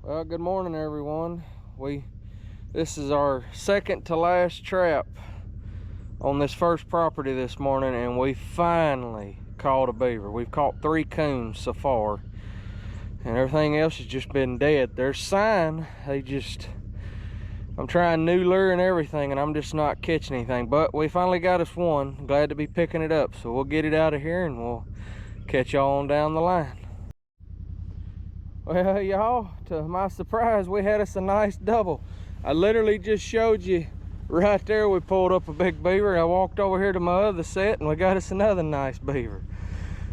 Well, good morning, everyone. This is our second to last trap on this first property this morning, and we finally caught a beaver. We've caught 3 coons so far, and everything else has just been dead. There's sign. I'm trying new lure and everything, and I'm just not catching anything. But we finally got us one. Glad to be picking it up. So we'll get it out of here, and we'll catch y'all on down the line. Well, y'all, to my surprise, we had us a nice double. I literally just showed you right there, we pulled up a big beaver. I walked over here to my other set and we got us another nice beaver.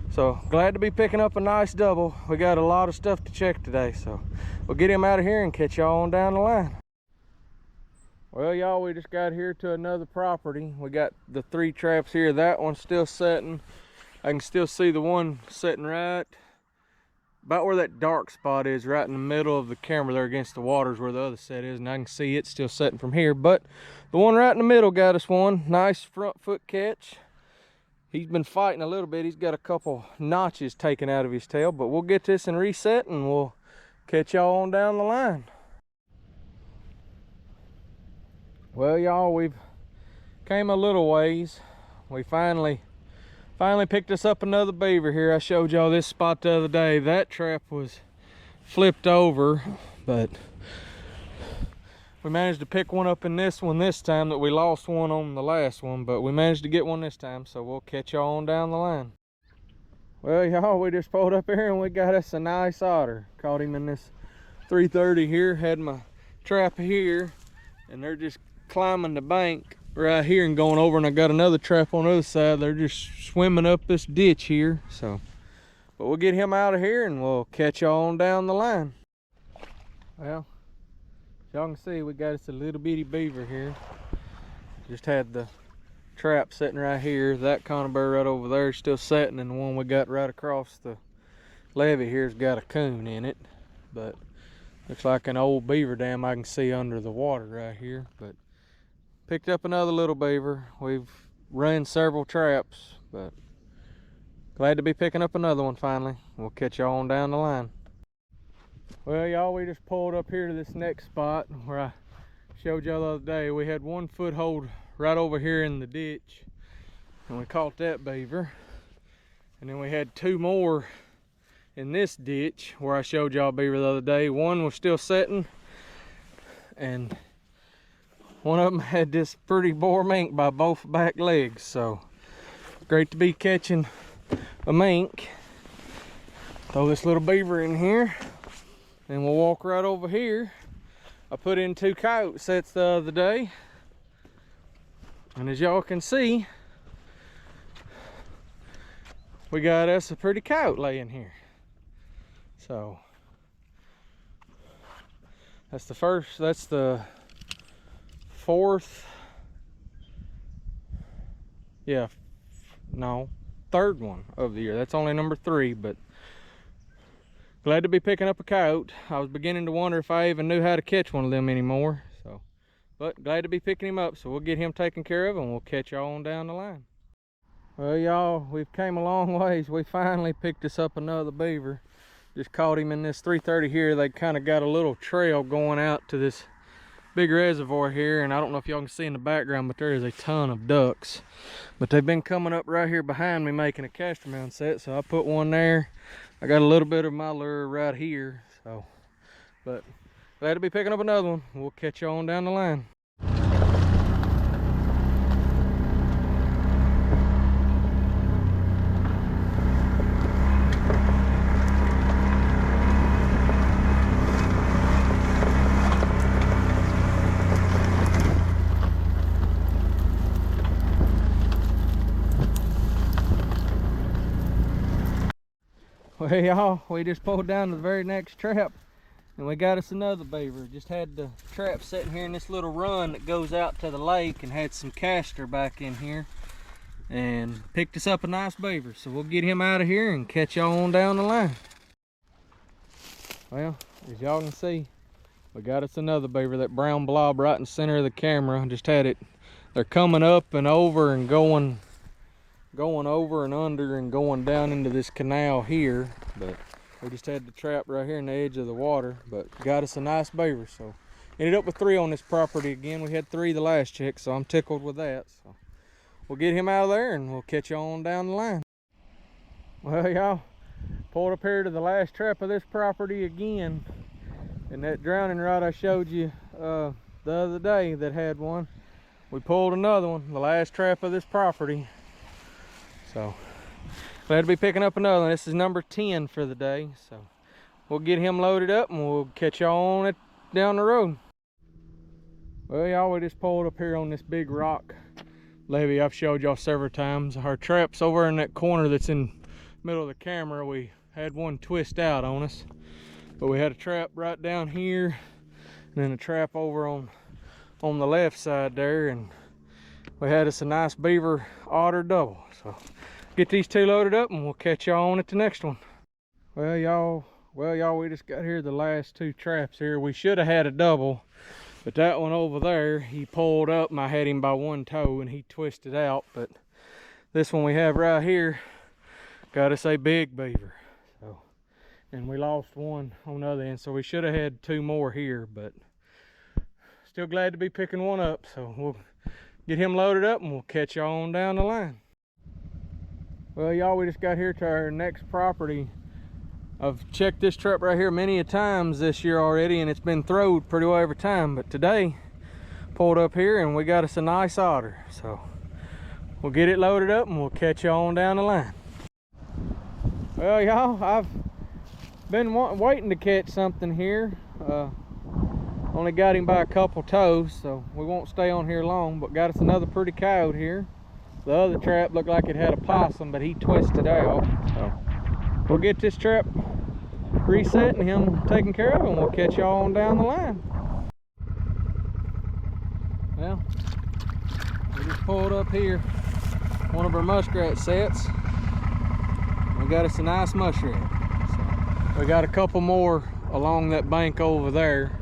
So glad to be picking up a nice double. We got a lot of stuff to check today, so we'll get him out of here and catch y'all on down the line. Well, y'all, we just got here to another property. We got the 3 traps here. That one's still setting. I can still see the one setting right about where that dark spot is, right in the middle of the camera there against the waters where the other set is, and I can see it still setting from here. But the one right in the middle got us one nice front foot catch. He's been fighting a little bit. He's got a couple notches taken out of his tail, but we'll get this and reset and we'll catch y'all on down the line. Well, y'all, we've came a little ways. We finally picked us up another beaver here. I showed y'all this spot the other day. That trap was flipped over, but we managed to pick one up in this one this time. That we lost one on the last one, but we managed to get one this time, so we'll catch y'all on down the line. Well, y'all, we just pulled up here and we got us a nice otter. Caught him in this 330 here. Had my trap here, and they're just climbing the bank right here and going over, and I got another trap on the other side. They're just swimming up this ditch here. So, but we'll get him out of here and we'll catch y'all on down the line. Well, y'all can see we got us a little bitty beaver here. Just had the trap sitting right here. That conibear right over there is still setting, and the one we got right across the levee here's got a coon in it. But looks like an old beaver dam I can see under the water right here. But picked up another little beaver. We've run several traps, but glad to be picking up another one finally. We'll catch y'all on down the line. Well, y'all, we just pulled up here to this next spot where I showed y'all the other day. We had one foothold right over here in the ditch, and we caught that beaver. And then we had 2 more in this ditch where I showed y'all beaver the other day. One was still setting, and one of them had this pretty boar mink by both back legs. So great to be catching a mink. Throw this little beaver in here and we'll walk right over here. I put in 2 coyote sets the other day, and as y'all can see, we got us a pretty coyote laying here. So that's the first, that's the 4th, yeah, no, 3rd one of the year. That's only number 3, but glad to be picking up a coyote. I was beginning to wonder if I even knew how to catch one of them anymore. So, but glad to be picking him up. So we'll get him taken care of and we'll catch y'all on down the line. Well, y'all, we've came a long ways. We finally picked us up another beaver. Just caught him in this 330 here. They kind of got a little trail going out to this big reservoir here, and I don't know if y'all can see in the background, but there is a ton of ducks. But they've been coming up right here behind me making a castor mount set, so I put one there. I got a little bit of my lure right here, so, but glad to be picking up another one. We'll catch y'all on down the line. Well, y'all, we just pulled down to the very next trap and we got us another beaver. Just had the trap sitting here in this little run that goes out to the lake, and had some castor back in here, and picked us up a nice beaver. So we'll get him out of here and catch y'all on down the line. Well, as y'all can see, we got us another beaver. That brown blob right in the center of the camera. Just had it, they're coming up and over and going over and under and going down into this canal here. But We just had the trap right here in the edge of the water, but got us a nice beaver. So ended up with 3 on this property again. We had 3 the last check, so I'm tickled with that. So we'll get him out of there and we'll catch you on down the line. Well, y'all, pulled up here to the last trap of this property again. And that drowning rod I showed you the other day that had one, we pulled another one, the last trap of this property. So glad to be picking up another one. This is number 10 for the day. So we'll get him loaded up and we'll catch y'all on it down the road. Well, y'all, we just pulled up here on this big rock levee I've showed y'all several times. Our trap's over in that corner that's in middle of the camera. We had one twist out on us, but we had a trap right down here and then a trap over on the left side there, and we had us a nice beaver otter double. So get these 2 loaded up and we'll catch y'all on at the next one. Well y'all, we just got here the last 2 traps here. We should have had a double, but that one over there, he pulled up and I had him by 1 toe and he twisted out. But this one we have right here got us a big beaver. So, and we lost 1 on the other end, so we should have had 2 more here, but still glad to be picking one up. So we'll get him loaded up and we'll catch y'all on down the line. Well y'all, we just got here to our next property. I've checked this trap right here many a times this year already, and it's been throwed pretty well every time, but today pulled up here and we got us a nice otter. So we'll get it loaded up and we'll catch y'all on down the line. Well y'all, I've been waiting to catch something here. Only got him by a couple toes, so we won't stay on here long, but got us another pretty coyote here. The other trap looked like it had a possum, but he twisted out. So we'll get this trap reset and him taken care of, and we'll catch y'all on down the line. Well, we just pulled up here one of our muskrat sets. We got us a nice muskrat. So we got a couple more along that bank over there.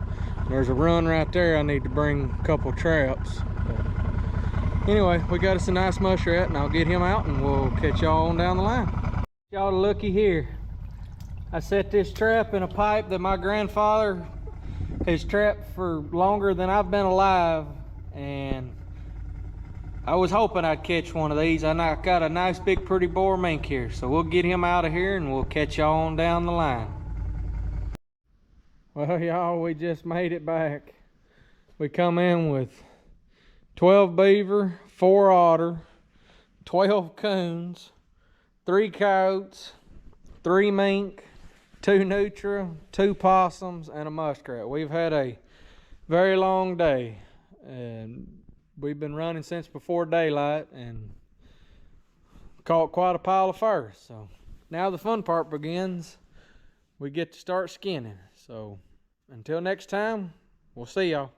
There's a run right there. I need to bring a couple traps. But anyway, we got us a nice muskrat, and I'll get him out and we'll catch y'all on down the line. Y'all looky here. I set this trap in a pipe that my grandfather has trapped for longer than I've been alive, and I was hoping I'd catch one of these. I got a nice big pretty boar mink here, so we'll get him out of here and we'll catch y'all on down the line. Well y'all, we just made it back. We come in with 12 beaver, 4 otter, 12 coons, 3 coyotes, 3 mink, 2 nutria, 2 possums, and a muskrat. We've had a very long day, and we've been running since before daylight and caught quite a pile of fur. So now the fun part begins. We get to start skinning. So until next time, we'll see y'all.